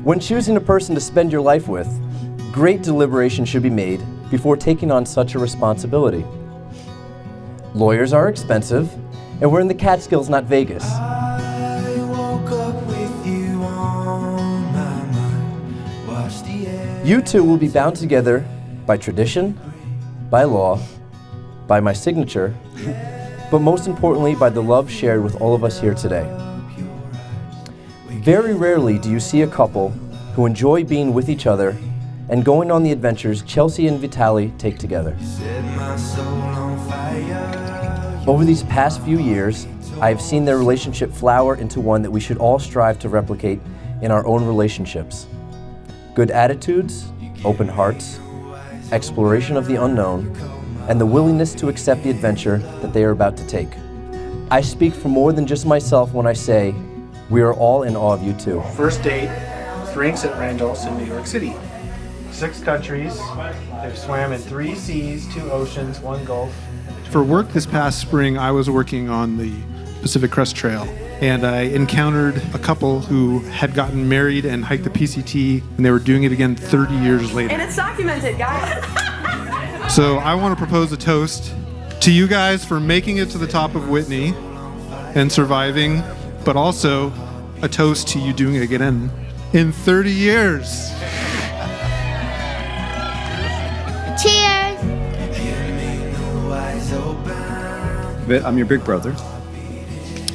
When choosing a person to spend your life with, great deliberation should be made before taking on such a responsibility. Lawyers are expensive, and we're in the Catskills, not Vegas. I woke up with you on my mind. Watch the air. You two will be bound together by tradition, by law, by my signature, but most importantly by the love shared with all of us here today. Very rarely do you see a couple who enjoy being with each other and going on the adventures Chelsea and Vitaly take together. Set my soul on fire. Over these past few years, I have seen their relationship flower into one that we should all strive to replicate in our own relationships. Good attitudes, open hearts, exploration of the unknown, and the willingness to accept the adventure that they are about to take. I speak for more than just myself when I say, we are all in awe of you too. First date, drinks at Randall's in New York City. 6 countries, they've swam in 3 seas, 2 oceans, 1 gulf. For work this past spring, I was working on the Pacific Crest Trail, and I encountered a couple who had gotten married and hiked the PCT, and they were doing it again 30 years later. And it's documented, guys. So I want to propose a toast to you guys for making it to the top of Whitney and surviving, but also a toast to you doing it again in 30 years. Cheers! I'm your big brother,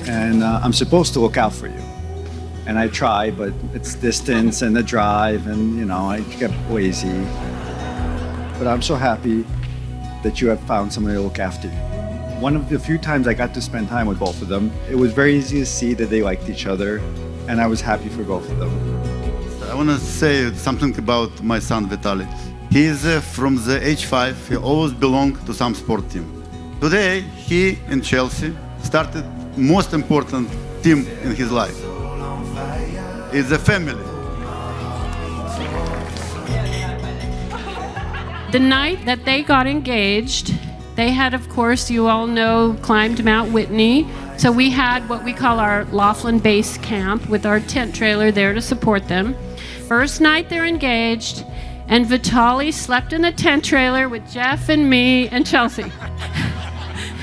and I'm supposed to look out for you. And I try, but it's distance and the drive, and I get lazy. But I'm so happy that you have found somebody to look after you. One of the few times I got to spend time with both of them, it was very easy to see that they liked each other, and I was happy for both of them. I want to say something about my son Vitaly. He is from the age 5, he always belonged to some sport team. Today, he and Chelsea started most important team in his life. It's a family. The night that they got engaged, they had, of course, you all know, climbed Mount Whitney. So we had what we call our Laughlin Base Camp with our tent trailer there to support them. First night they're engaged, and Vitaly slept in the tent trailer with Jeff and me and Chelsea.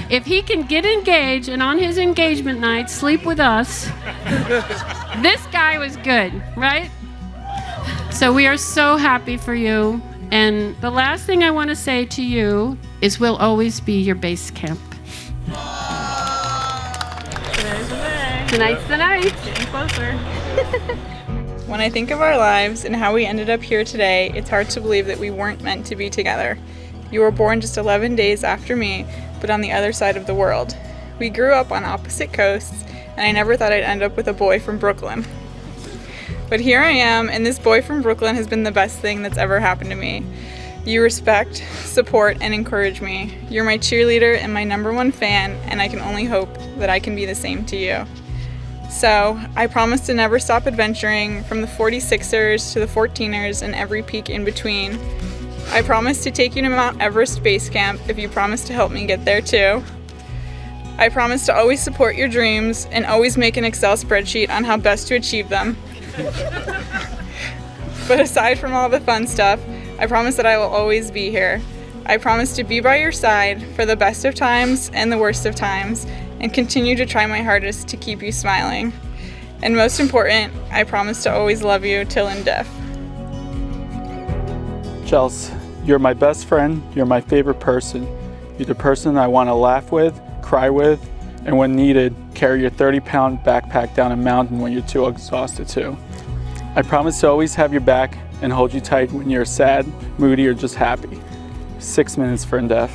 If he can get engaged and on his engagement night sleep with us, this guy was good, right? So we are so happy for you. And the last thing I want to say to you is we'll always be your base camp. Tonight's the night. Getting closer. When I think of our lives and how we ended up here today, it's hard to believe that we weren't meant to be together. You were born just 11 days after me, but on the other side of the world. We grew up on opposite coasts, and I never thought I'd end up with a boy from Brooklyn. But here I am, and this boy from Brooklyn has been the best thing that's ever happened to me. You respect, support, and encourage me. You're my cheerleader and my #1 fan, and I can only hope that I can be the same to you. So, I promise to never stop adventuring, from the 46ers to the 14ers and every peak in between. I promise to take you to Mount Everest Base Camp if you promise to help me get there too. I promise to always support your dreams and always make an Excel spreadsheet on how best to achieve them. But aside from all the fun stuff, I promise that I will always be here. I promise to be by your side for the best of times and the worst of times, and continue to try my hardest to keep you smiling. And most important, I promise to always love you till in death. Chels, you're my best friend, you're my favorite person. You're the person I want to laugh with, cry with, and when needed, carry your 30-pound backpack down a mountain when you're too exhausted to. I promise to always have your back and hold you tight when you're sad, moody, or just happy. 6 minutes for in death.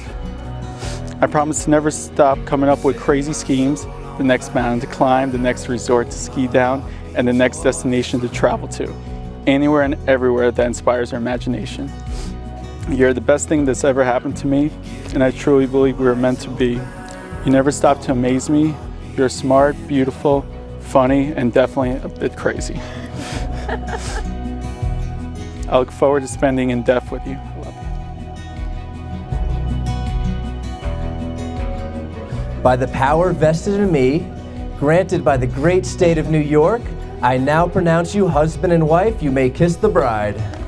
I promise to never stop coming up with crazy schemes, the next mountain to climb, the next resort to ski down, and the next destination to travel to. Anywhere and everywhere that inspires our imagination. You're the best thing that's ever happened to me, and I truly believe we were meant to be. You never stop to amaze me. You're smart, beautiful, funny, and definitely a bit crazy. I look forward to spending in depth with you. I love you. By the power vested in me, granted by the great state of New York, I now pronounce you husband and wife. You may kiss the bride.